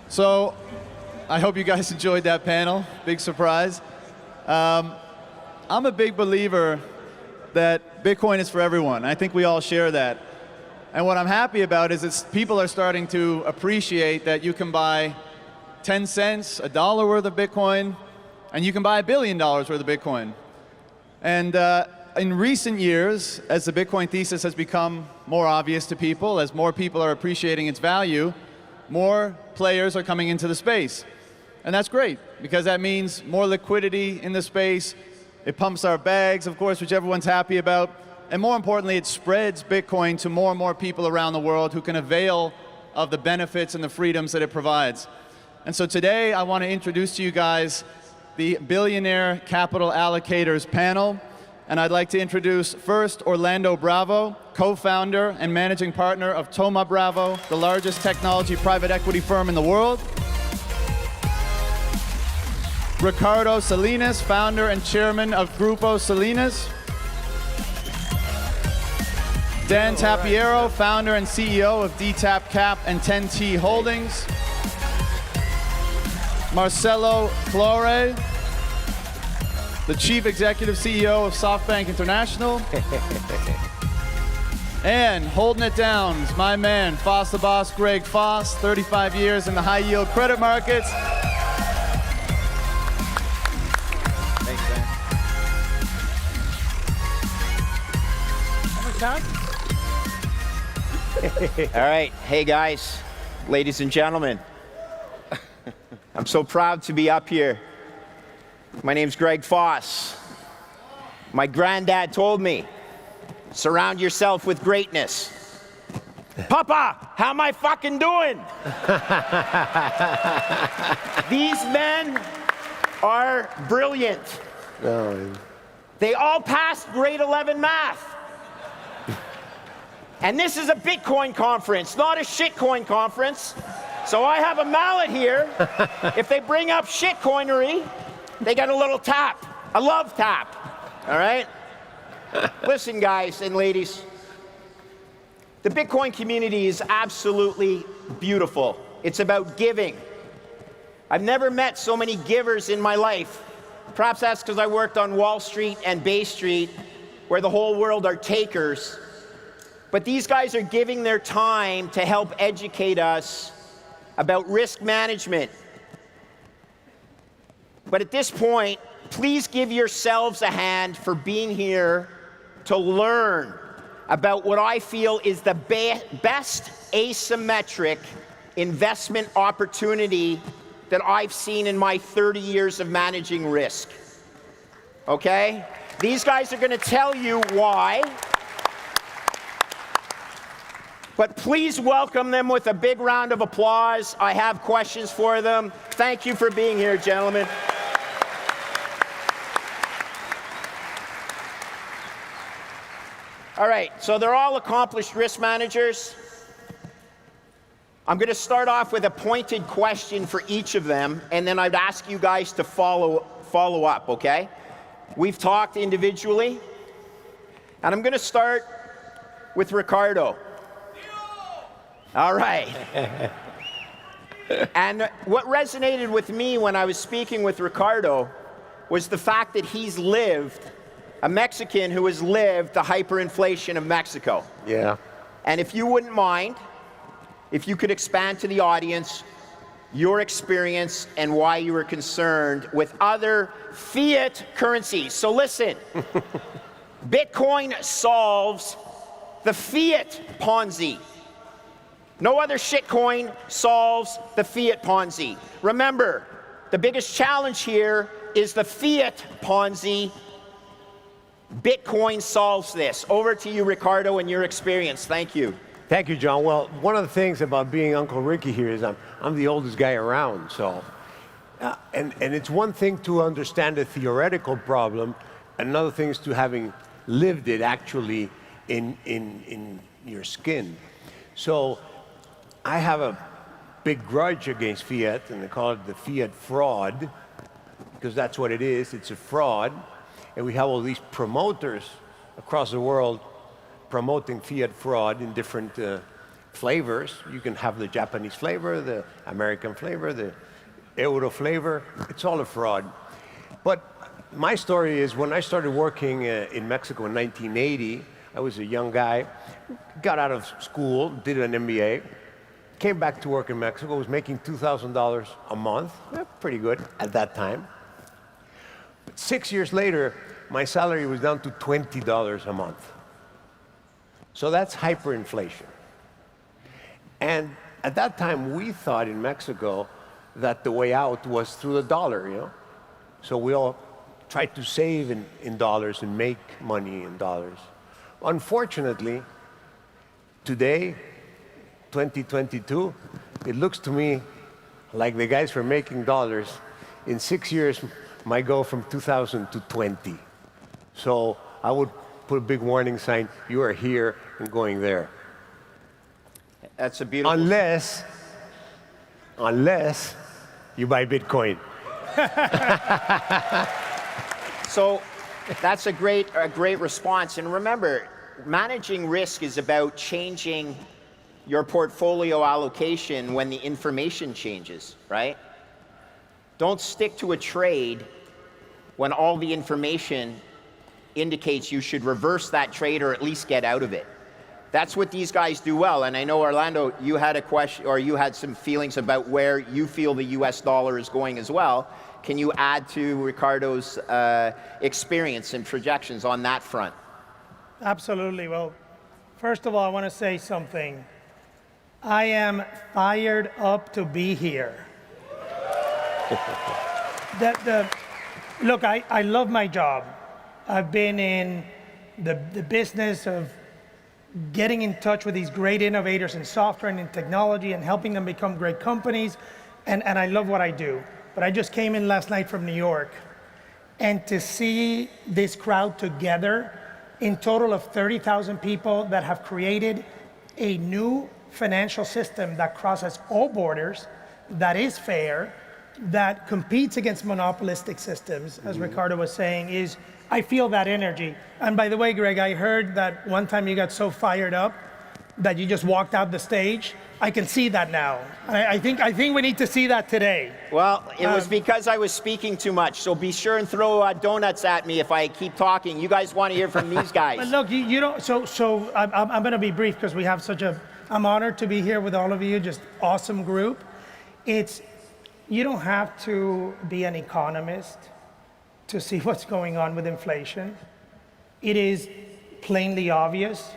So I hope you guys enjoyed that panel. Big surprise. I'm a big believer that Bitcoin is for everyone. I think we all share that. And what I'm happy about is people are starting to appreciate that you can buy 10 cents, $1 worth of Bitcoin, and you can buy $1 billion worth of Bitcoin. And in recent years, as the Bitcoin thesis has become more obvious to people, as more people are appreciating its value, more players are coming into the space. And that's great, because that means more liquidity in the space. It pumps our bags, of course, which everyone's happy about. And more importantly, it spreads Bitcoin to more and more people around the world who can avail of the benefits and the freedoms that it provides. And so today, I want to introduce to you guys the Billionaire Capital Allocators panel. And I'd like to introduce first Orlando Bravo, co-founder and managing partner of Thoma Bravo, the largest technology private equity firm in the world. Ricardo Salinas, founder and chairman of Grupo Salinas. Dan Tapiero, founder and CEO of DTAP Cap and 10T Holdings. Marcelo Clore, the Chief Executive CEO of SoftBank International. And holding it down is my man, Foss the Boss, Greg Foss, 35 years in the high yield credit markets. Thanks, man. How much time? All right. Hey, guys, ladies and gentlemen. I'm so proud to be up here. My name's Greg Foss. My granddad told me, surround yourself with greatness. Papa, how am I fucking doing? These men are brilliant. They all passed grade 11 math. And this is a Bitcoin conference, not a shitcoin conference. So I have a mallet here. If they bring up shitcoinery, they got a little tap, a love tap, all right? Listen, guys and ladies, the Bitcoin community is absolutely beautiful. It's about giving. I've never met so many givers in my life. Perhaps that's because I worked on Wall Street and Bay Street, where the whole world are takers. But these guys are giving their time to help educate us about risk management. But at this point, please give yourselves a hand for being here to learn about what I feel is the best asymmetric investment opportunity that I've seen in my 30 years of managing risk. Okay? These guys are going to tell you why. But please welcome them with a big round of applause. I have questions for them. Thank you for being here, gentlemen. All right, so they're all accomplished risk managers. I'm going to start off with a pointed question for each of them, and then I'd ask you guys to follow up, okay? We've talked individually, and I'm going to start with Ricardo. All right. And what resonated with me when I was speaking with Ricardo was the fact that he's lived, a Mexican who has lived the hyperinflation of Mexico. Yeah. And if you wouldn't mind, if you could expand to the audience your experience and why you were concerned with other fiat currencies. So listen, Bitcoin solves the fiat Ponzi. No other shitcoin solves the fiat Ponzi. Remember, the biggest challenge here is the fiat Ponzi. Bitcoin solves this. Over to you, Ricardo, and your experience. Thank you. Thank you, John. Well, one of the things about being Uncle Ricky here is I'm the oldest guy around, so. And it's one thing to understand a theoretical problem, another thing is to having lived it actually in your skin. So I have a big grudge against fiat, and they call it the fiat fraud, because that's what it is. It's a fraud. And we have all these promoters across the world promoting fiat fraud in different flavors. You can have the Japanese flavor, the American flavor, the Euro flavor. It's all a fraud. But my story is when I started working in Mexico in 1980, I was a young guy, got out of school, did an MBA, came back to work in Mexico, was making $2,000 a month. Pretty good at that time. But 6 years later, my salary was down to $20 a month. So that's hyperinflation. And at that time, we thought in Mexico that the way out was through the dollar, you know? So we all tried to save in dollars and make money in dollars. Unfortunately, today, 2022, it looks to me like the guys who are making dollars in 6 years might go from 2,000 to 20. So I would put a big warning sign, you are here and going there. That's a beautiful... Unless you buy Bitcoin. So that's a great response. And remember, managing risk is about changing your portfolio allocation when the information changes, right? Don't stick to a trade when all the information indicates you should reverse that trade or at least get out of it. That's what these guys do well. And I know, Orlando, you had a question, or you had some feelings about where you feel the US dollar is going as well. Can you add to Ricardo's experience and projections on that front? Absolutely. Well, first of all, I want to say something. I am fired up to be here. Look, I love my job. I've been in the business of getting in touch with these great innovators in software and in technology and helping them become great companies, and I love what I do. But I just came in last night from New York, and to see this crowd together, in total of 30,000 people that have created a new financial system that crosses all borders, that is fair, that competes against monopolistic systems, as Ricardo was saying, I feel that energy. And by the way, Greg, I heard that one time you got so fired up that you just walked out the stage. I can see that now. I think we need to see that today. Well, it was because I was speaking too much, so be sure and throw donuts at me if I keep talking. You guys want to hear from these guys. But look, you don't, so I'm going to be brief because we have I'm honored to be here with all of you, just awesome group. You don't have to be an economist to see what's going on with inflation. It is plainly obvious.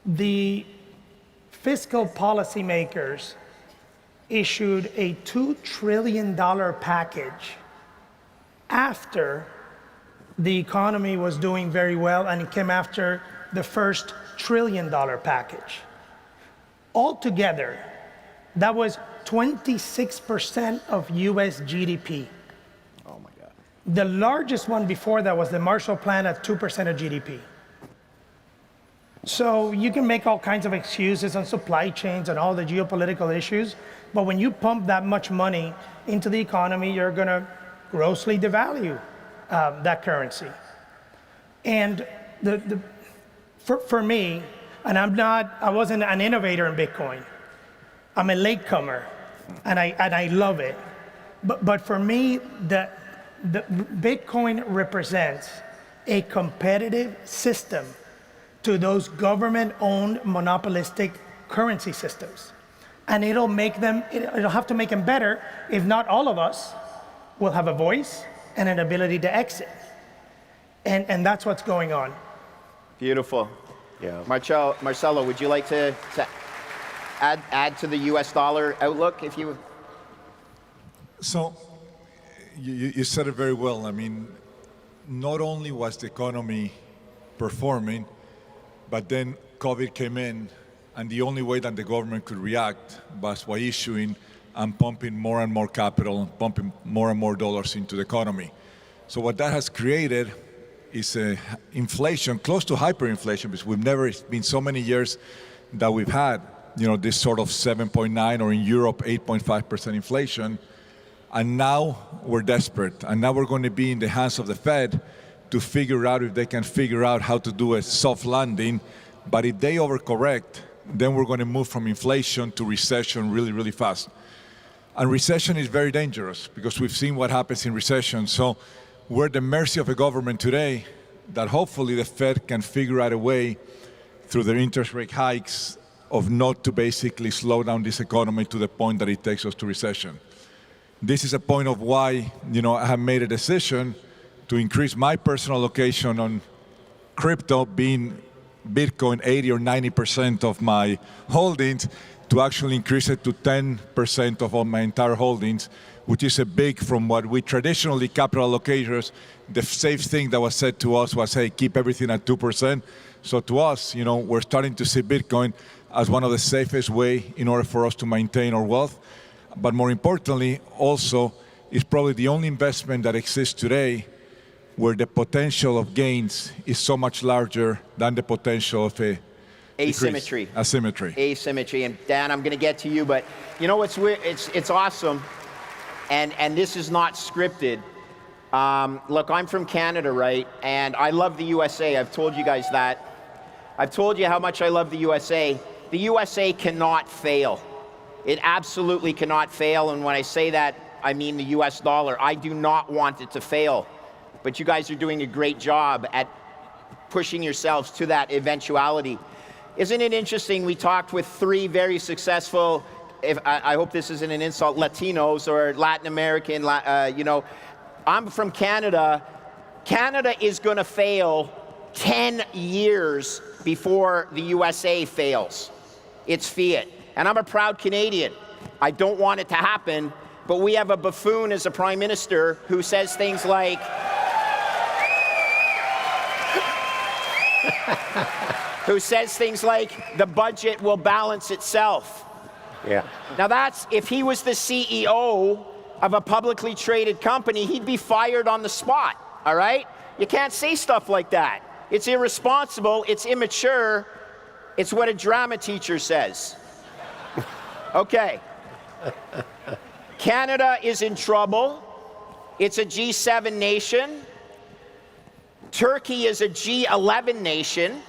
The fiscal policymakers issued a $2 trillion package after the economy was doing very well, and it came after the first $1 trillion package. Altogether, that was 26% of US GDP. Oh my God. The largest one before that was the Marshall Plan at 2% of GDP. So you can make all kinds of excuses on supply chains and all the geopolitical issues, but when you pump that much money into the economy, you're going to grossly devalue that currency. And for me, and I wasn't an innovator in Bitcoin. I'm a latecomer, and I love it. But for me, the Bitcoin represents a competitive system to those government-owned monopolistic currency systems. And it'll have to make them better if not all of us will have a voice and an ability to exit. And that's what's going on. Beautiful. Yeah. Marcelo, would you like to add to the US dollar outlook, if you... So, you said it very well. I mean, not only was the economy performing, but then COVID came in, and the only way that the government could react was by issuing and pumping more and more capital, pumping more and more dollars into the economy. So what that has created is inflation, close to hyperinflation, because we've never been so many years that we've had, this sort of 7.9, or in Europe, 8.5% inflation. And now we're desperate. And now we're going to be in the hands of the Fed to figure out if they can figure out how to do a soft landing. But if they overcorrect, then we're going to move from inflation to recession really, really fast. And recession is very dangerous because we've seen what happens in recession. So we're at the mercy of a government today that hopefully the Fed can figure out a way through their interest rate hikes of not to basically slow down this economy to the point that it takes us to recession. This is a point of why, I have made a decision to increase my personal allocation on crypto, being Bitcoin 80 or 90% of my holdings, to actually increase it to 10% of all my entire holdings, which is a big, from what we traditionally, capital allocators, the safe thing that was said to us was, hey, keep everything at 2%. So to us, we're starting to see Bitcoin as one of the safest way in order for us to maintain our wealth. But more importantly, also, it's probably the only investment that exists today where the potential of gains is so much larger than the potential of a asymmetry. Asymmetry. Asymmetry. And Dan, I'm going to get to you, but you know what's weird? It's awesome, and this is not scripted. Look, I'm from Canada, right? And I love the USA. I've told you guys that. I've told you how much I love the USA. The USA cannot fail. It absolutely cannot fail. And when I say that, I mean the US dollar. I do not want it to fail. But you guys are doing a great job at pushing yourselves to that eventuality. Isn't it interesting? We talked with 3 very successful, I hope this isn't an insult, Latinos or Latin American, I'm from Canada. Canada is going to fail 10 years before the USA fails. It's fiat. And I'm a proud Canadian. I don't want it to happen, but we have a buffoon as a prime minister who says things like, the budget will balance itself. Yeah. Now that's, if he was the CEO of a publicly traded company, he'd be fired on the spot, all right? You can't say stuff like that. It's irresponsible, it's immature, it's what a drama teacher says. Okay. Canada is in trouble. It's a G7 nation. Turkey is a G11 nation.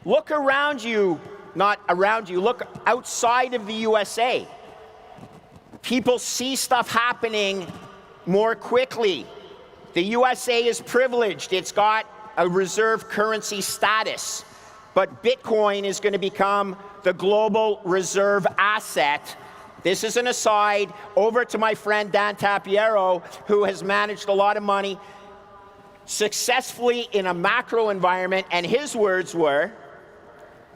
Look around you, not around you, look outside of the USA. People see stuff happening more quickly. The USA is privileged. It's got a reserve currency status. But Bitcoin is going to become the global reserve asset. This is an aside. Over to my friend Dan Tapiero, who has managed a lot of money successfully in a macro environment, and his words were,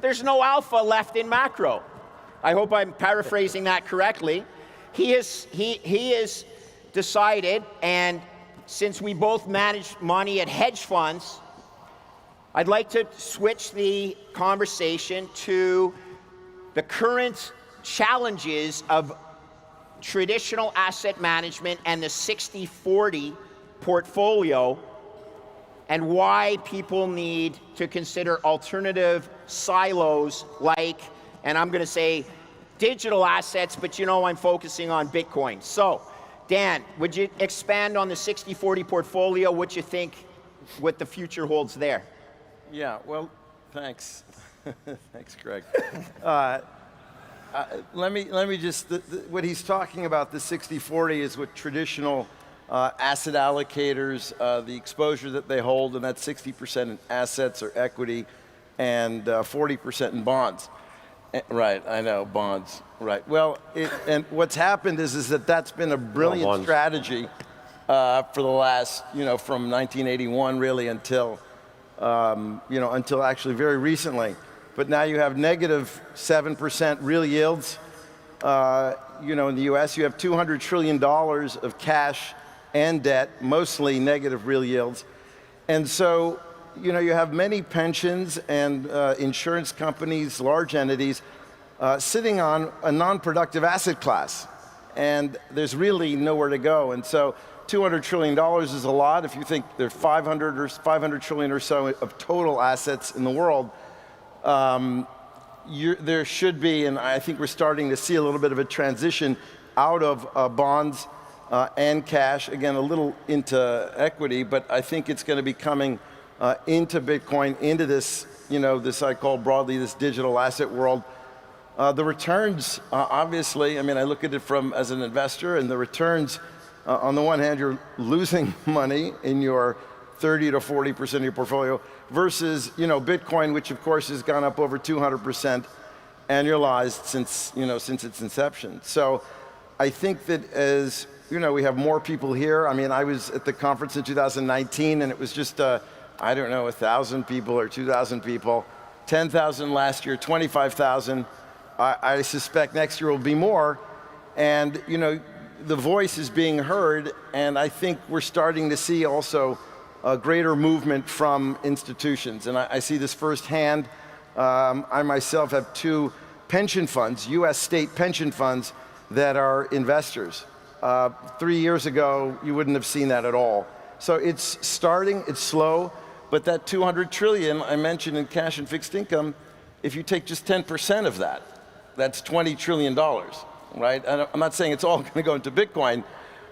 there's no alpha left in macro. I hope I'm paraphrasing that correctly. He has decided, and since we both manage money at hedge funds, I'd like to switch the conversation to the current challenges of traditional asset management and the 60-40 portfolio, and why people need to consider alternative silos like, and I'm going to say digital assets, but I'm focusing on Bitcoin. So, Dan, would you expand on the 60-40 portfolio, what you think, what the future holds there? Yeah, well, thanks. Thanks, Greg. Let me just, what he's talking about, the 60-40, is what traditional asset allocators, the exposure that they hold, and that's 60% in assets or equity and 40% in bonds. Right, I know, bonds, right. Well, and what's happened is that that's been a brilliant strategy for the last, from 1981 really until, until actually very recently. But now you have negative 7% real yields. In the US, you have $200 trillion of cash and debt, mostly negative real yields. And so, you have many pensions and insurance companies, large entities, sitting on a non-productive asset class. And there's really nowhere to go. And so $200 trillion is a lot. If you think there's 500 trillion or so of total assets in the world, there should be, and I think we're starting to see a little bit of a transition out of bonds and cash, again, a little into equity, but I think it's going to be coming into Bitcoin, into this, this I call broadly this digital asset world. The returns, obviously, I mean, I look at it as an investor, and the returns, on the one hand, you're losing money in your 30 to 40% of your portfolio versus, Bitcoin, which of course has gone up over 200% annualized since its inception. So I think that as, we have more people here. I mean, I was at the conference in 2019 and it was just, 1,000 people or 2,000 people, 10,000 last year, 25,000. I suspect next year will be more. And, the voice is being heard, and I think we're starting to see also a greater movement from institutions. And I see this firsthand. I myself have 2 pension funds, US state pension funds, that are investors. 3 years ago, you wouldn't have seen that at all. So it's starting, it's slow, but that 200 trillion I mentioned in cash and fixed income, if you take just 10% of that, that's $20 trillion, right? I'm not saying it's all going to go into Bitcoin,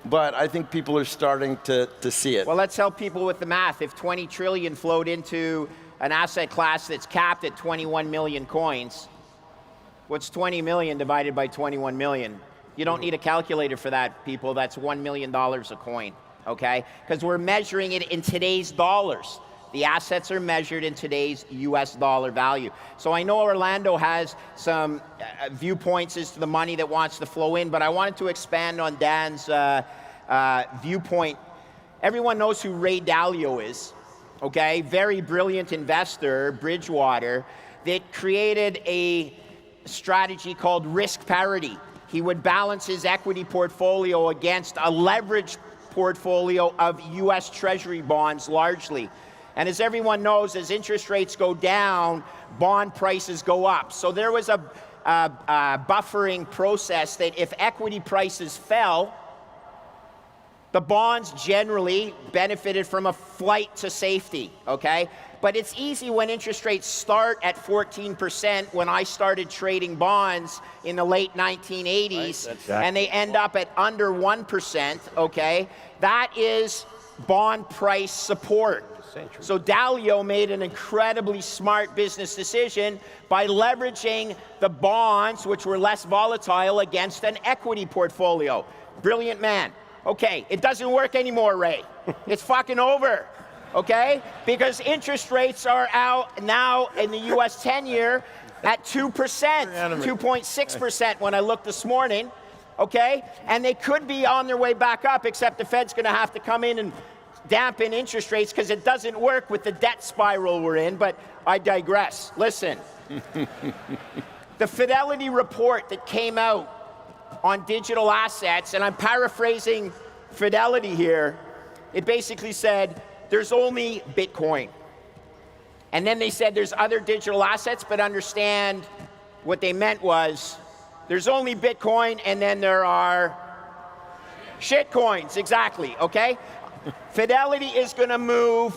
but I think people are starting to see it. Well, let's help people with the math. If 20 trillion flowed into an asset class that's capped at 21 million coins, what's 20 million divided by 21 million? You don't need a calculator for that, people. That's $1 million a coin, okay? Because we're measuring it in today's dollars. The assets are measured in today's US dollar value. So I know Orlando has some viewpoints as to the money that wants to flow in, but I wanted to expand on Dan's viewpoint. Everyone knows who Ray Dalio is, okay? Very brilliant investor, Bridgewater, that created a strategy called risk parity. He would balance his equity portfolio against a leveraged portfolio of US Treasury bonds largely. And as everyone knows, as interest rates go down, bond prices go up. So there was a buffering process that if equity prices fell, the bonds generally benefited from a flight to safety, okay? But it's easy when interest rates start at 14%, when I started trading bonds in the late 1980s, right, and they end up at under 1%, okay? That is bond price support. So Dalio made an incredibly smart business decision by leveraging the bonds, which were less volatile, against an equity portfolio. Brilliant man. Okay, it doesn't work anymore, Ray. It's fucking over, okay? Because interest rates are out now in the US 10-year at 2%, 2.6% when I looked this morning, okay? And they could be on their way back up, except the Fed's gonna have to come in and dampen interest rates because it doesn't work with the debt spiral we're in, but I digress. Listen, the Fidelity report that came out on digital assets, and I'm paraphrasing Fidelity here, it basically said there's only Bitcoin. And then they said there's other digital assets, but understand what they meant was there's only Bitcoin and then there are shitcoins, exactly, okay? Fidelity is going to move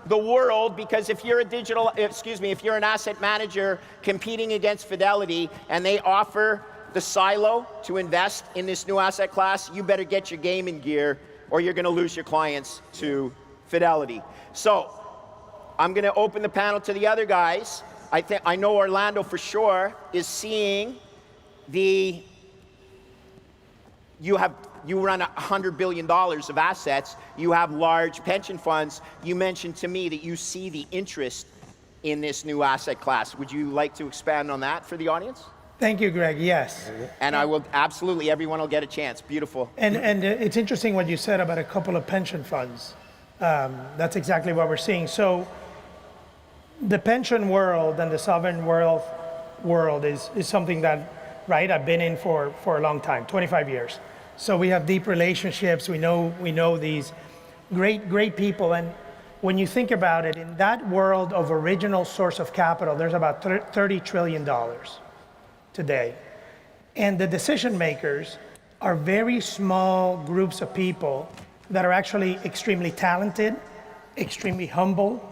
the world because if you're if you're an asset manager competing against Fidelity and they offer the silo to invest in this new asset class, you better get your game in gear or you're going to lose your clients to Fidelity. So I'm going to open the panel to the other guys. I know Orlando for sure is seeing you run $100 billion of assets, you have large pension funds. You mentioned to me that you see the interest in this new asset class. Would you like to expand on that for the audience? Thank you, Greg, yes. And I will, absolutely, everyone will get a chance. Beautiful. And it's interesting what you said about a couple of pension funds. That's exactly what we're seeing. So the pension world and the sovereign world is something that, right, I've been in for a long time, 25 years. So we have deep relationships. We know these great people. And when you think about it, in that world of original source of capital, there's about $30 trillion today. And the decision makers are very small groups of people that are actually extremely talented, extremely humble,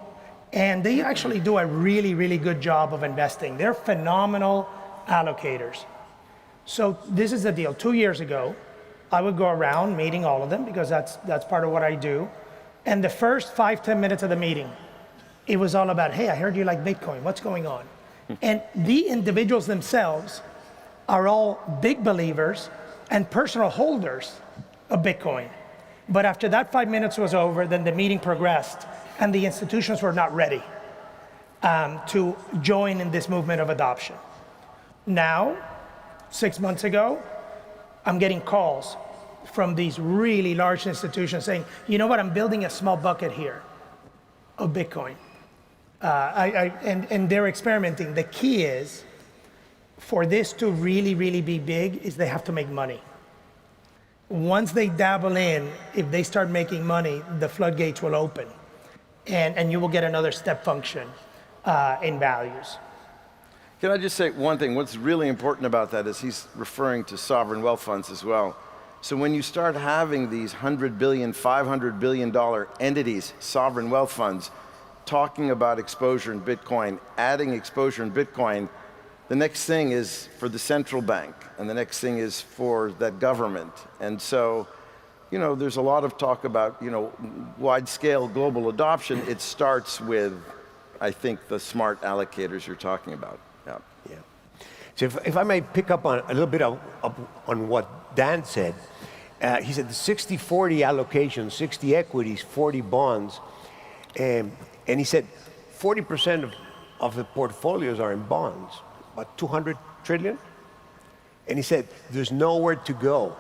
and they actually do a really, really good job of investing. They're phenomenal allocators. So this is the deal. 2 years ago, I would go around meeting all of them because that's part of what I do. And the first 5-10 minutes of the meeting, it was all about, hey, I heard you like Bitcoin, what's going on? And the individuals themselves are all big believers and personal holders of Bitcoin. But after that 5 minutes was over, then the meeting progressed, and the institutions were not ready to join in this movement of adoption. Now, 6 months ago, I'm getting calls from these really large institutions saying, you know what, I'm building a small bucket here of Bitcoin. And they're experimenting. The key is, for this to really, really be big, is they have to make money. Once they dabble in, if they start making money, the floodgates will open. And you will get another step function in values. Can I just say one thing? What's really important about that is he's referring to sovereign wealth funds as well. So when you start having these $100 billion, $500 billion entities, sovereign wealth funds, talking about exposure in Bitcoin, adding exposure in Bitcoin, the next thing is for the central bank, and the next thing is for that government. And so, you know, there's a lot of talk about, you know, wide-scale global adoption. It starts with, I think, the smart allocators you're talking about. Yeah. So if I may pick up on a little bit on what Dan said, he said the 60-40 allocation, 60 equities, 40 bonds, and he said 40% of the portfolios are in bonds, about 200 trillion. And he said there's nowhere to go.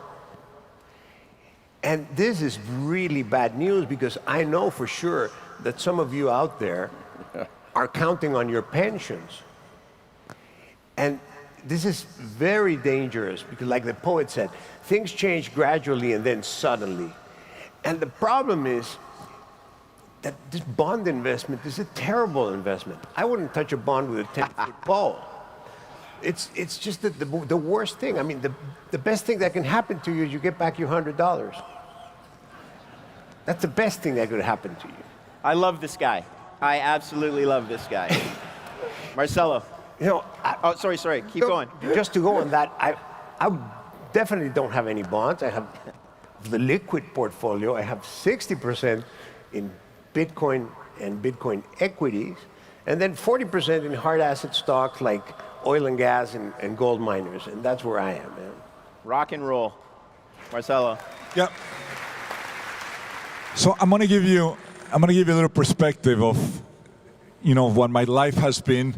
And this is really bad news, because I know for sure that some of you out there are counting on your pensions. And this is very dangerous, because like the poet said, things change gradually and then suddenly. And the problem is that this bond investment is a terrible investment. I wouldn't touch a bond with a 10-foot pole. It's just the worst thing. I mean, the best thing that can happen to you is you get back your $100. That's the best thing that could happen to you. I love this guy. I absolutely love this guy. Marcelo. You know, Oh, sorry. Keep going. Just to go on that, I definitely don't have any bonds. I have the liquid portfolio. I have 60% in Bitcoin and Bitcoin equities, and then 40% in hard asset stocks like oil and gas and gold miners, and that's where I am, man. Rock and roll. Marcelo. Yeah. So I'm gonna give you a little perspective of, you know, what my life has been.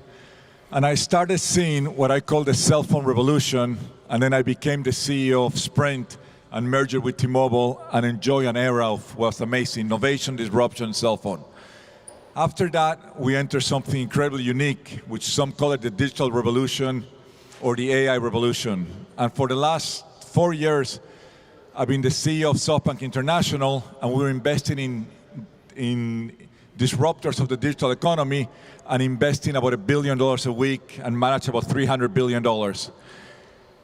And I started seeing what I call the cell phone revolution, and then I became the CEO of Sprint and merged with T-Mobile and enjoy an era of what's amazing, innovation, disruption, cell phone. After that, we enter something incredibly unique, which some call it the digital revolution or the AI revolution. And for the last 4 years, I've been the CEO of SoftBank International, and we're investing in disruptors of the digital economy and investing about $1 billion a week and manage about $300 billion.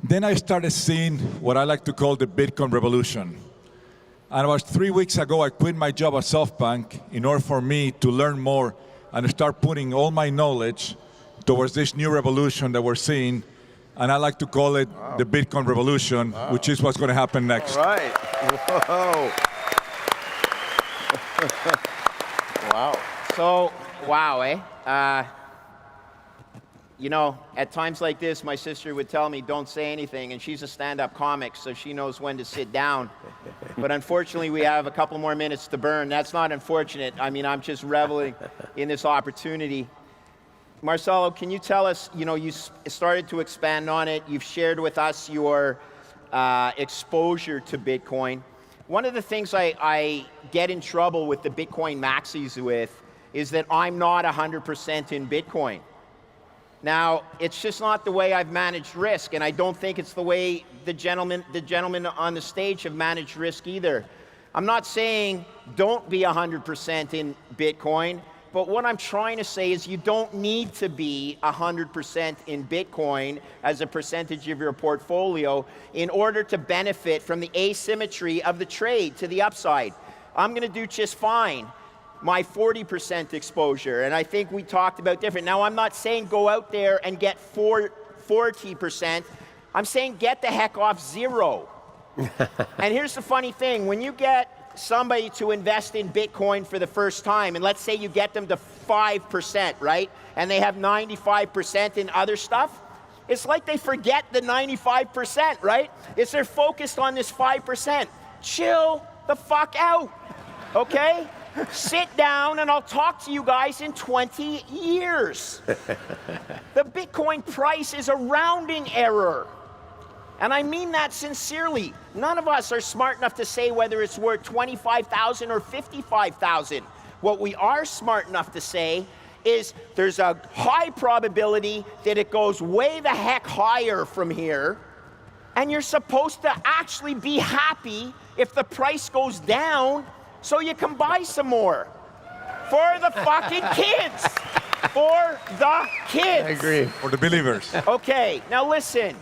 Then I started seeing what I like to call the Bitcoin revolution. And about 3 weeks ago, I quit my job at SoftBank in order for me to learn more and start putting all my knowledge towards this new revolution that we're seeing. And I like to call it the Bitcoin revolution, which is what's going to happen next. All right. Whoa. Wow. So, wow, eh? You know, at times like this, my sister would tell me, don't say anything, and she's a stand-up comic, so she knows when to sit down. But unfortunately, we have a couple more minutes to burn. That's not unfortunate. I mean, I'm just reveling in this opportunity. Marcelo, can you tell us, you know, you started to expand on it. You've shared with us your exposure to Bitcoin. One of the things I get in trouble with the Bitcoin maxis with is that I'm not 100% in Bitcoin. Now, it's just not the way I've managed risk, and I don't think it's the way the gentlemen on the stage have managed risk either. I'm not saying don't be 100% in Bitcoin, but what I'm trying to say is you don't need to be 100% in Bitcoin as a percentage of your portfolio in order to benefit from the asymmetry of the trade to the upside. I'm going to do just fine. My 40% exposure, and I think we talked about different. Now, I'm not saying go out there and get 40%. I'm saying get the heck off zero. And here's the funny thing. When you get somebody to invest in Bitcoin for the first time, and let's say you get them to 5%, right? And they have 95% in other stuff. It's like they forget the 95%, right? It's they're focused on this 5%. Chill the fuck out, okay? Sit down and I'll talk to you guys in 20 years. The Bitcoin price is a rounding error. And I mean that sincerely. None of us are smart enough to say whether it's worth 25,000 or 55,000. What we are smart enough to say is there's a high probability that it goes way the heck higher from here, and you're supposed to actually be happy if the price goes down so you can buy some more. For the fucking kids. For the kids. I agree. For the believers. Okay, now listen.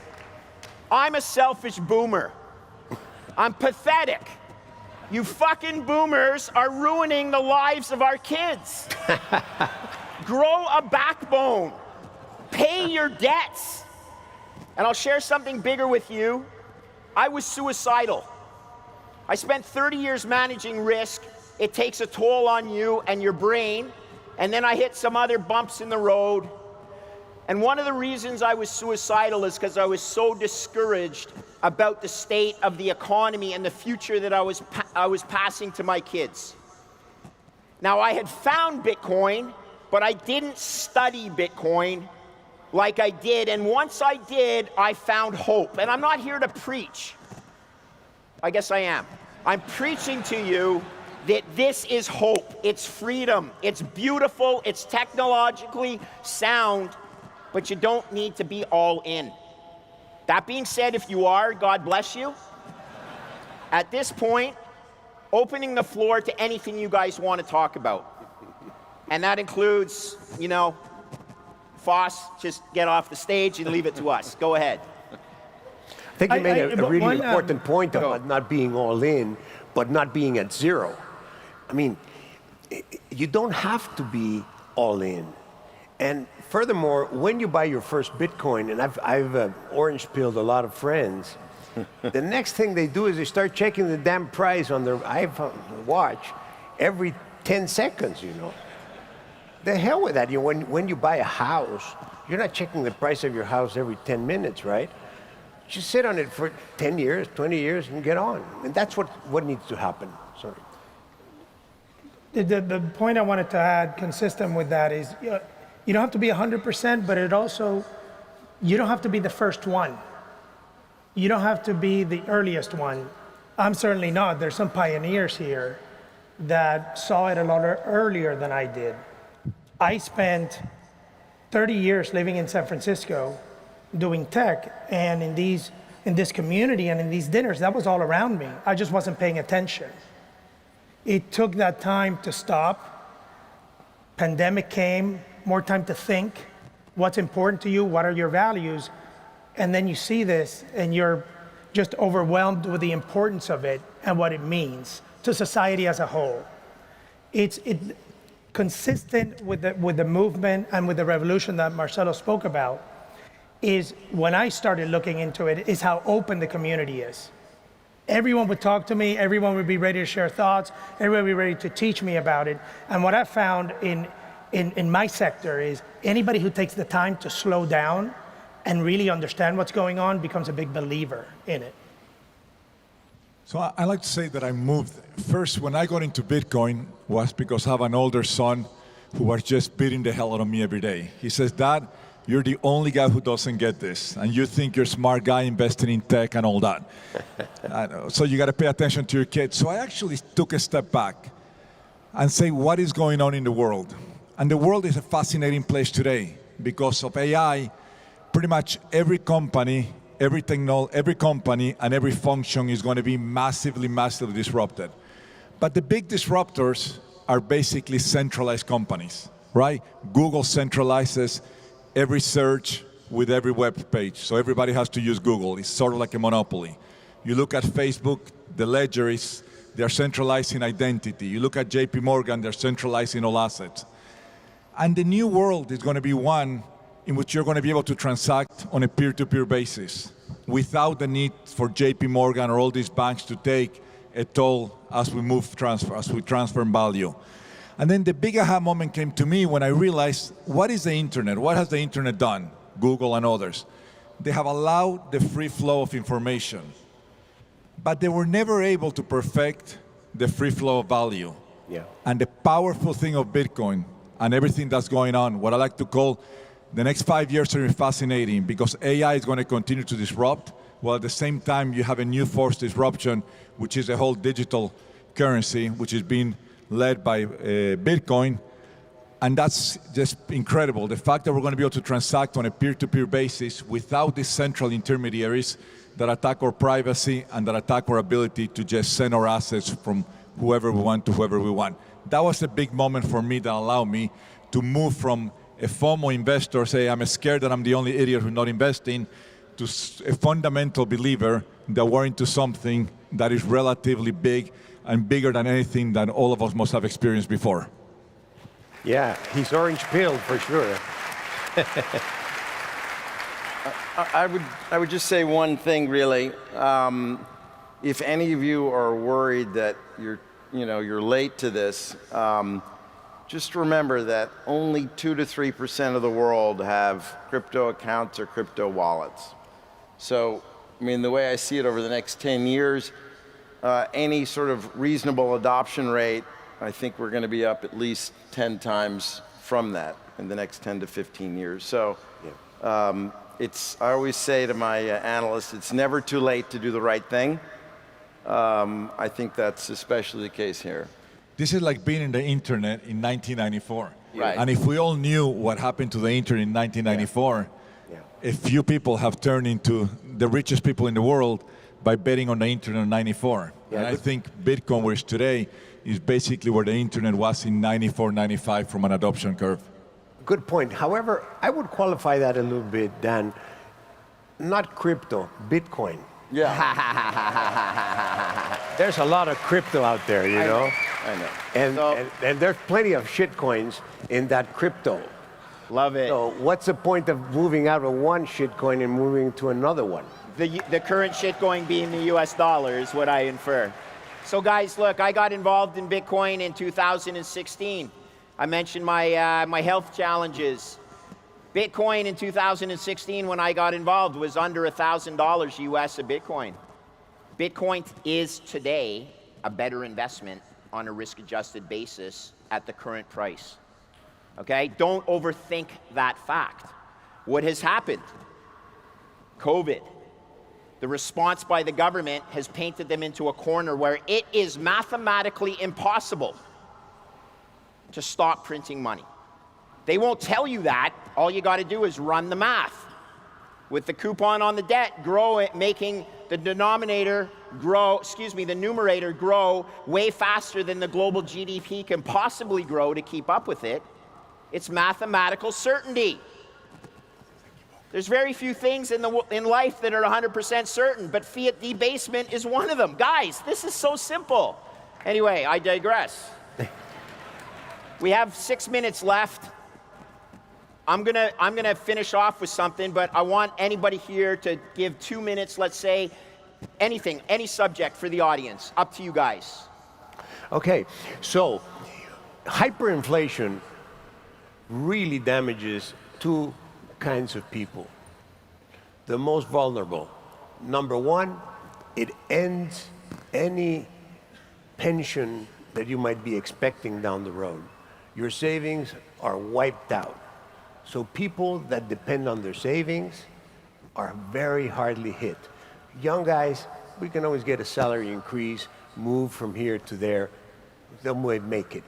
I'm a selfish boomer. I'm pathetic. You fucking boomers are ruining the lives of our kids. Grow a backbone. Pay your debts. And I'll share something bigger with you. I was suicidal. I spent 30 years managing risk. It takes a toll on you and your brain. And then I hit some other bumps in the road. And one of the reasons I was suicidal is because I was so discouraged about the state of the economy and the future that I was passing to my kids. Now, I had found Bitcoin, but I didn't study Bitcoin like I did. And once I did, I found hope. And I'm not here to preach. I guess I am. I'm preaching to you that this is hope. It's freedom. It's beautiful. It's technologically sound. But you don't need to be all in. That being said, if you are, God bless you. At this point, opening the floor to anything you guys want to talk about. And that includes, you know, Foss, just get off the stage and leave it to us. Go ahead. I think you made a really important point about not being all in, but not being at zero. I mean, you don't have to be all in. And furthermore, when you buy your first Bitcoin, and I've orange-pilled a lot of friends, the next thing they do is they start checking the damn price on their iPhone watch every 10 seconds, you know. The hell with that. You know, when you buy a house, you're not checking the price of your house every 10 minutes, right? Just sit on it for 10 years, 20 years, and get on. And that's what needs to happen. Sorry. The point I wanted to add, consistent with that, is you don't have to be 100%, but it also, you don't have to be the first one. You don't have to be the earliest one. I'm certainly not. There's some pioneers here that saw it a lot earlier than I did. I spent 30 years living in San Francisco doing tech, and in this community and in these dinners, that was all around me. I just wasn't paying attention. It took that time to stop. Pandemic came, more time to think. What's important to you? What are your values? And then you see this and you're just overwhelmed with the importance of it and what it means to society as a whole. It's consistent with the movement and with the revolution that Marcelo spoke about. Is when I started looking into it, is how open the community is. Everyone would talk to me, everyone would be ready to share thoughts, everyone would be ready to teach me about it. And what I found in my sector is anybody who takes the time to slow down and really understand what's going on becomes a big believer in it. So I like to say that I moved. First, when I got into Bitcoin was because I have an older son who was just beating the hell out of me every day. He says, "Dad, you're the only guy who doesn't get this, and you think you're a smart guy investing in tech and all that. So you got to pay attention to your kids." So I actually took a step back and say, what is going on in the world? And the world is a fascinating place today because of AI. Pretty much every company, every company, and every function is going to be massively, massively disrupted. But the big disruptors are basically centralized companies, right? Google centralizes every search with every web page. So everybody has to use Google. It's sort of like a monopoly. You look at Facebook, the ledger is, they're centralizing identity. You look at JP Morgan, they're centralizing all assets. And the new world is going to be one in which you're going to be able to transact on a peer-to-peer basis without the need for JP Morgan or all these banks to take a toll as we transfer value. And then the big aha moment came to me when I realized, what is the internet? What has the internet done? Google and others. They have allowed the free flow of information, but they were never able to perfect the free flow of value. Yeah. And the powerful thing of Bitcoin and everything that's going on, what I like to call the next 5 years are fascinating because AI is going to continue to disrupt, while at the same time you have a new force disruption, which is a whole digital currency, which is being led by Bitcoin. And that's just incredible. The fact that we're going to be able to transact on a peer-to-peer basis without these central intermediaries that attack our privacy and that attack our ability to just send our assets from whoever we want to whoever we want. That was a big moment for me that allowed me to move from a FOMO investor, say I'm scared that I'm the only idiot who's not investing, to a fundamental believer that we're into something that is relatively big and bigger than anything that all of us must have experienced before. Yeah, he's orange-pilled for sure. I would just say one thing, really. If any of you are worried that you're late to this, just remember that only 2 to 3% of the world have crypto accounts or crypto wallets. So, I mean, the way I see it over the next 10 years, any sort of reasonable adoption rate, I think we're going to be up at least 10 times from that in the next 10 to 15 years. So, I always say to my analysts, it's never too late to do the right thing. I think that's especially the case here. This is like being in the internet in 1994. Right. And if we all knew what happened to the internet in 1994, a few people have turned into the richest people in the world by betting on the internet in 94. Yeah, and I think Bitcoin, where it's today, is basically where the internet was in 94, 95 from an adoption curve. Good point. However, I would qualify that a little bit, Dan. Not crypto, Bitcoin. Yeah. There's a lot of crypto out there, you know? I know. And there's plenty of shit coins in that crypto. Love it. So what's the point of moving out of one shit coin and moving to another one? The current shit going being the US dollar is what I infer. So guys, look, I got involved in Bitcoin in 2016. I mentioned my health challenges. Bitcoin in 2016 when I got involved was under $1,000 US a Bitcoin. Bitcoin is today a better investment on a risk-adjusted basis at the current price. Okay, don't overthink that fact. What has happened? COVID. The response by the government has painted them into a corner where it is mathematically impossible to stop printing money. They won't tell you that. All you got to do is run the math. With the coupon on the debt, grow it, making the denominator grow, the numerator grow way faster than the global GDP can possibly grow to keep up with it. It's mathematical certainty. There's very few things in life that are 100% certain, but fiat debasement is one of them. Guys, this is so simple. Anyway, I digress. We have 6 minutes left. I'm gonna finish off with something, but I want anybody here to give 2 minutes, let's say, anything, any subject for the audience. Up to you guys. Okay, so hyperinflation really damages two kinds of people. The most vulnerable. Number one, it ends any pension that you might be expecting down the road. Your savings are wiped out. So people that depend on their savings are very hardly hit. Young guys, we can always get a salary increase, move from here to there, they'll make it.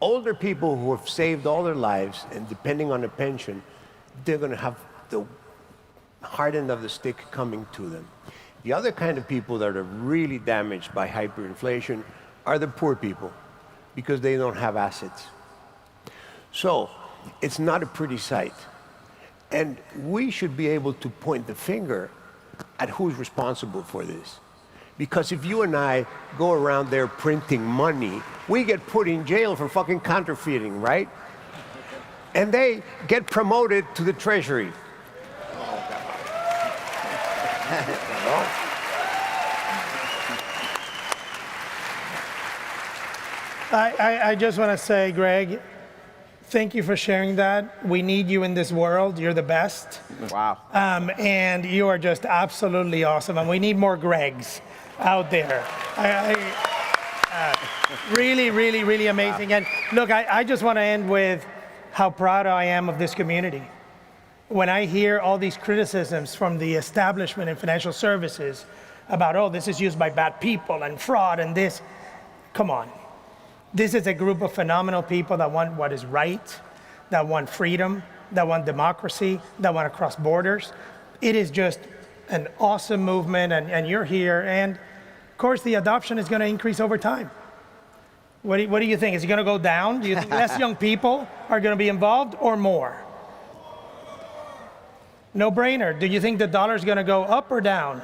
Older people who have saved all their lives and depending on a pension, they're going to have the hard end of the stick coming to them. The other kind of people that are really damaged by hyperinflation are the poor people because they don't have assets. So it's not a pretty sight. And we should be able to point the finger at who's responsible for this. Because if you and I go around there printing money, we get put in jail for fucking counterfeiting, right? And they get promoted to the treasury. I just want to say, Greg, thank you for sharing that. We need you in this world. You're the best. Wow. And you are just absolutely awesome. And we need more Gregs out there. Really, really, really amazing. Wow. And look, I just want to end with how proud I am of this community. When I hear all these criticisms from the establishment in financial services about, oh, this is used by bad people and fraud and this, come on. This is a group of phenomenal people that want what is right, that want freedom, that want democracy, that want to cross borders. It is just an awesome movement, and you're here. And of course, the adoption is going to increase over time. What do you think? Is it going to go down? Do you think less young people are going to be involved or more? No brainer. Do you think the dollar is going to go up or down?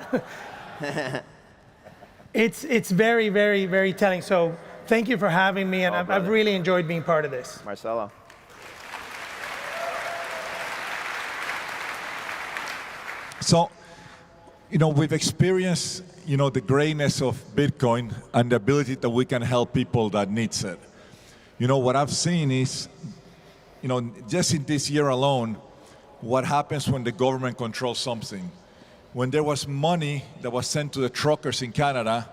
It's very, very, very telling. So thank you for having me, and I've really enjoyed being part of this. Marcelo. So, we've experienced, the greatness of Bitcoin and the ability that we can help people that needs it. What I've seen is, just in this year alone, what happens when the government controls something. When there was money that was sent to the truckers in Canada,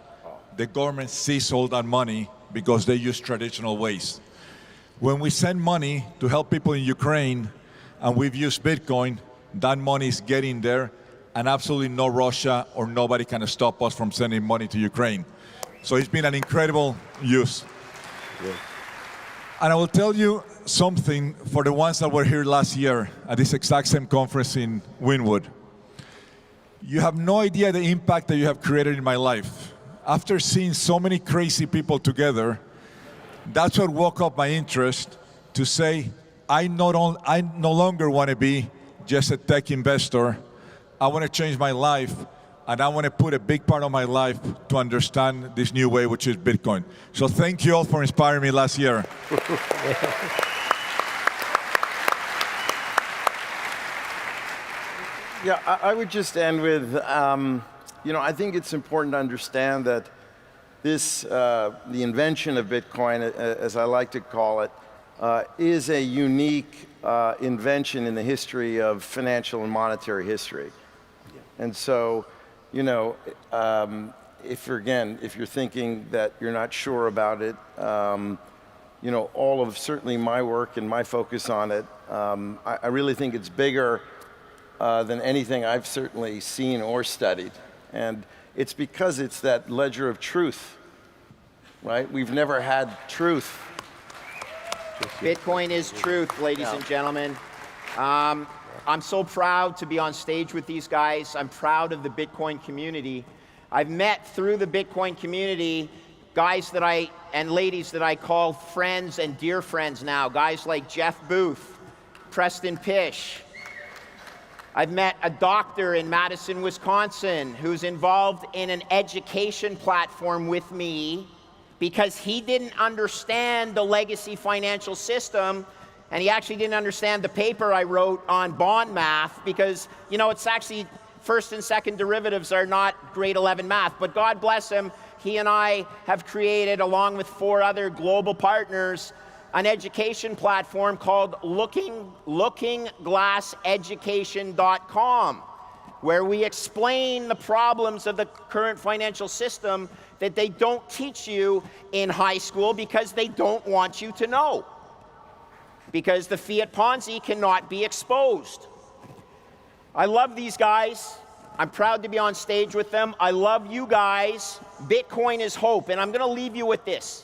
the government seized all that money because they use traditional ways. When we send money to help people in Ukraine and we've used Bitcoin, that money is getting there, and absolutely no Russia or nobody can stop us from sending money to Ukraine. So it's been an incredible use. Yeah. And I will tell you something for the ones that were here last year at this exact same conference in Wynwood. You have no idea the impact that you have created in my life. After seeing so many crazy people together, that's what woke up my interest to say, I no longer want to be just a tech investor. I want to change my life, and I want to put a big part of my life to understand this new way, which is Bitcoin. So thank you all for inspiring me last year. Yeah, I would just end with, I think it's important to understand that this, the invention of Bitcoin, as I like to call it, is a unique invention in the history of financial and monetary history. And so, if you're thinking that you're not sure about it, all of certainly my work and my focus on it, I really think it's bigger than anything I've certainly seen or studied. And it's because it's that ledger of truth, right? We've never had truth. Bitcoin is truth, ladies and gentlemen. I'm so proud to be on stage with these guys. I'm proud of the Bitcoin community. I've met through the Bitcoin community guys and ladies that I call friends and dear friends now. Guys like Jeff Booth, Preston Pish. I've met a doctor in Madison, Wisconsin, who's involved in an education platform with me because he didn't understand the legacy financial system, and he actually didn't understand the paper I wrote on bond math because, it's actually first and second derivatives are not grade 11 math, but God bless him, he and I have created, along with 4 other global partners, an education platform called LookingGlassEducation.com, where we explain the problems of the current financial system that they don't teach you in high school because they don't want you to know. Because the fiat Ponzi cannot be exposed. I love these guys. I'm proud to be on stage with them. I love you guys. Bitcoin is hope, and I'm going to leave you with this.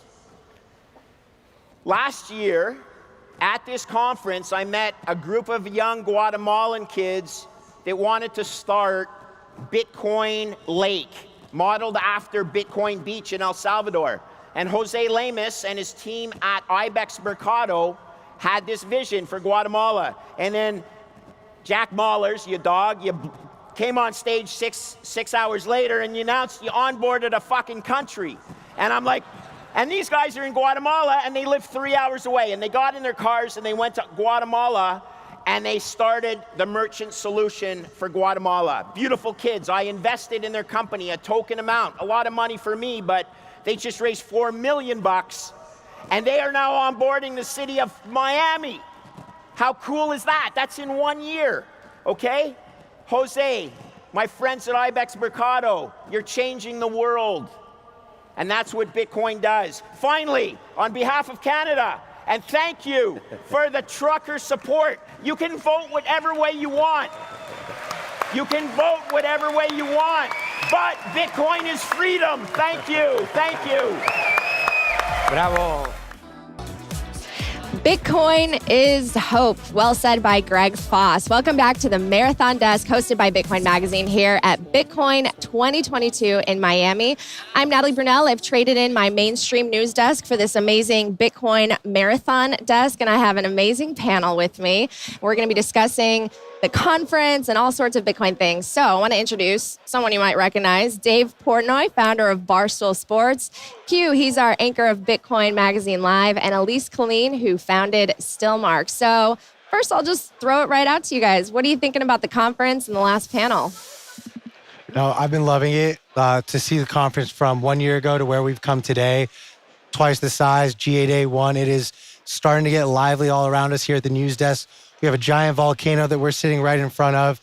Last year, at this conference, I met a group of young Guatemalan kids that wanted to start Bitcoin Lake, modeled after Bitcoin Beach in El Salvador. And Jose Lemus and his team at Ibex Mercado had this vision for Guatemala. And then Jack Mahlers, your dog, you came on stage six hours later and you announced you onboarded a fucking country. And I'm like, and these guys are in Guatemala and they live 3 hours away. And they got in their cars and they went to Guatemala and they started the merchant solution for Guatemala. Beautiful kids. I invested in their company a token amount, a lot of money for me, but they just raised $4 million. And they are now onboarding the city of Miami. How cool is that? That's in 1 year, okay? Jose, my friends at Ibex Mercado, you're changing the world. And that's what Bitcoin does. Finally, on behalf of Canada, and thank you for the trucker support. You can vote whatever way you want. You can vote whatever way you want, but Bitcoin is freedom. Thank you, thank you. Bravo. Bitcoin is hope. Well said by Greg Foss. Welcome back to the Marathon Desk hosted by Bitcoin Magazine here at Bitcoin 2022 in Miami. I'm Natalie Brunell. I've traded in my mainstream news desk for this amazing Bitcoin Marathon Desk, and I have an amazing panel with me. We're going to be discussing the conference and all sorts of Bitcoin things. So I want to introduce someone you might recognize, Dave Portnoy, founder of Barstool Sports. Q, he's our anchor of Bitcoin Magazine Live, and Elise Colleen, who founded Stillmark. So first, I'll just throw it right out to you guys. What are you thinking about the conference and the last panel? No, I've been loving it. To see the conference from 1 year ago to where we've come today, twice the size, G8A1, it is starting to get lively all around us here at the news desk. We have a giant volcano that we're sitting right in front of.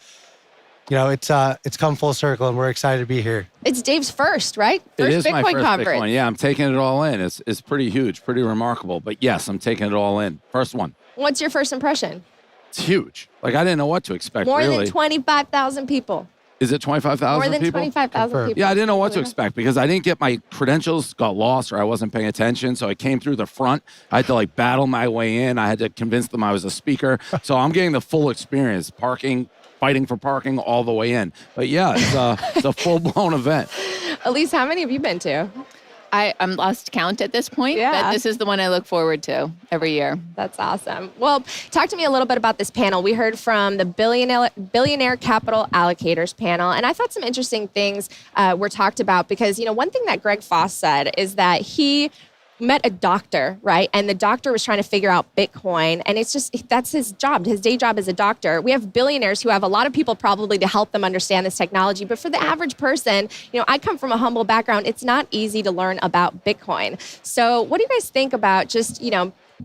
You know, it's come full circle, and we're excited to be here. It's Dave's first, right? First it is Bitcoin my first conference. Bitcoin. Yeah, I'm taking it all in. It's pretty huge, pretty remarkable. But yes, I'm taking it all in. First one. What's your first impression? It's huge. Like, I didn't know what to expect, More really. than 25,000 people. Is it 25,000 More than people? 25,000 people. Yeah, I didn't know what to expect because I didn't get my credentials, got lost, or I wasn't paying attention. So I came through the front. I had to battle my way in. I had to convince them I was a speaker. So I'm getting the full experience, parking, fighting for parking all the way in. But yeah, it's a full-blown event. Elise, how many have you been to? I'm lost count at this point, Yeah. but this is the one I look forward to every year. That's awesome. Well, talk to me a little bit about this panel. We heard from the Billionaire Capital Allocators panel, and I thought some interesting things were talked about because, one thing that Greg Foss said is that he met a doctor, right? And the doctor was trying to figure out Bitcoin. And that's his job. His day job as a doctor. We have billionaires who have a lot of people probably to help them understand this technology. But for the average person, I come from a humble background. It's not easy to learn about Bitcoin. So what do you guys think about just,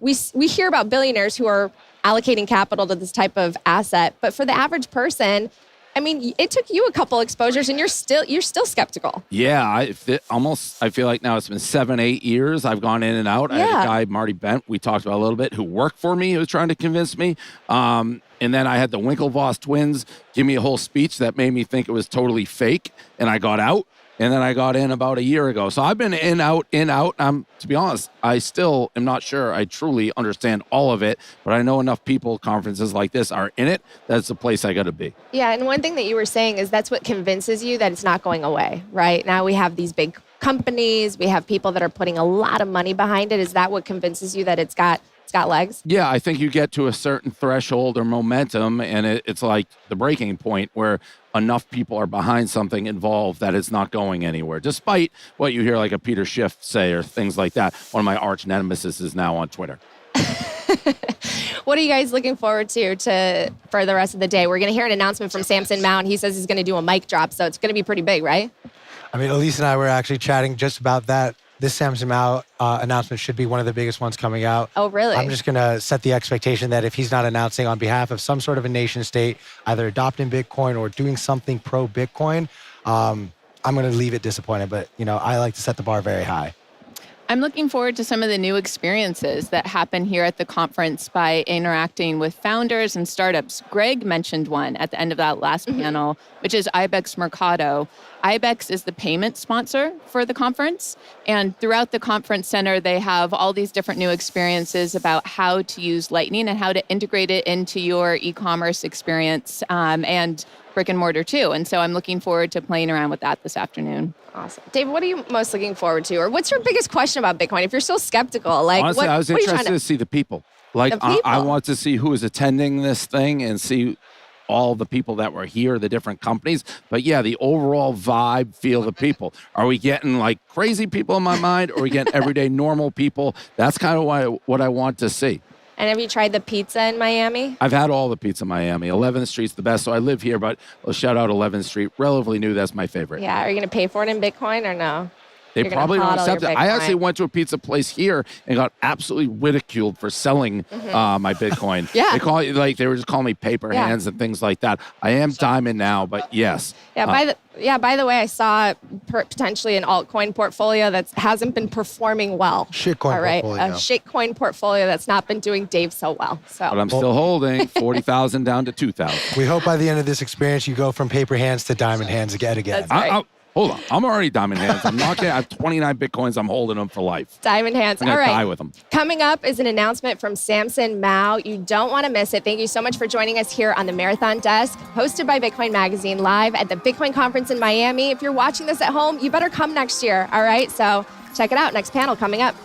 we hear about billionaires who are allocating capital to this type of asset. But for the average person, it took you a couple exposures and you're still skeptical. Yeah, I feel like now it's been 7-8 years. I've gone in and out. I had a guy, Marty Bent, we talked about a little bit, who worked for me, who was trying to convince me. And then I had the Winklevoss twins give me a whole speech that made me think it was totally fake. And I got out. And then I got in about a year ago. So I've been in, out. To be honest, I still am not sure I truly understand all of it, but I know enough people, conferences like this are in it. That's the place I got to be. Yeah, and one thing that you were saying is that's what convinces you that it's not going away, right? Now we have these big companies. We have people that are putting a lot of money behind it. Is that what convinces you that it's got legs? Yeah, I think you get to a certain threshold or momentum, and it's like the breaking point where enough people are behind something involved that it's not going anywhere, despite what you hear like a Peter Schiff say or things like that. One of my arch nemesis is now on Twitter. What are you guys looking forward to for the rest of the day? We're going to hear an announcement from Samson Mount. He says he's going to do a mic drop, so it's going to be pretty big, right? Elise and I were actually chatting just about that. This Samson Mount announcement should be one of the biggest ones coming out. Oh, really? I'm just going to set the expectation that if he's not announcing on behalf of some sort of a nation state, either adopting Bitcoin or doing something pro-Bitcoin, I'm going to leave it disappointed. But, I like to set the bar very high. I'm looking forward to some of the new experiences that happen here at the conference by interacting with founders and startups. Greg mentioned one at the end of that last panel, which is Ibex Mercado. Ibex is the payment sponsor for the conference. And throughout the conference center, they have all these different new experiences about how to use Lightning and how to integrate it into your e-commerce experience and brick and mortar too. And so I'm looking forward to playing around with that this afternoon. Awesome. Dave, what are you most looking forward to? Or what's your biggest question about Bitcoin? If you're so skeptical, Honestly, I was what are you interested trying to see the people. I want to see who is attending this thing and see all the people that were here, the different companies. But yeah, the overall vibe, feel the people. Are we getting like crazy people in my mind, or are we getting everyday normal people? That's kind of what I want to see. And have you tried the pizza in Miami? I've had all the pizza in Miami. 11th Street's the best, so I live here, but I'll shout out 11th Street. Relatively new, that's my favorite. Yeah, are you going to pay for it in Bitcoin or no? They You're gonna probably don't hodl accept it. your I actually Bitcoin. went to a pizza place here and got absolutely ridiculed for selling my Bitcoin. Yeah. They call it like they were just calling me paper Yeah. hands and things like that. I am diamond now, but yes. Yeah, by the way, I saw potentially an altcoin portfolio that hasn't been performing well. Shitcoin All right, portfolio. a shitcoin portfolio that's not been doing Dave so well. So But I'm still holding 40,000 down to 2,000. We hope by the end of this experience, you go from paper hands to diamond hands again. That's right. Hold on. I'm already diamond hands. I'm not kidding. I have 29 Bitcoins. I'm holding them for life. Diamond hands. I'm All going to right. die with them. Coming up is an announcement from Samson Mao. You don't want to miss it. Thank you so much for joining us here on the Marathon Desk, hosted by Bitcoin Magazine, live at the Bitcoin Conference in Miami. If you're watching this at home, you better come next year. All right. So check it out. Next panel coming up.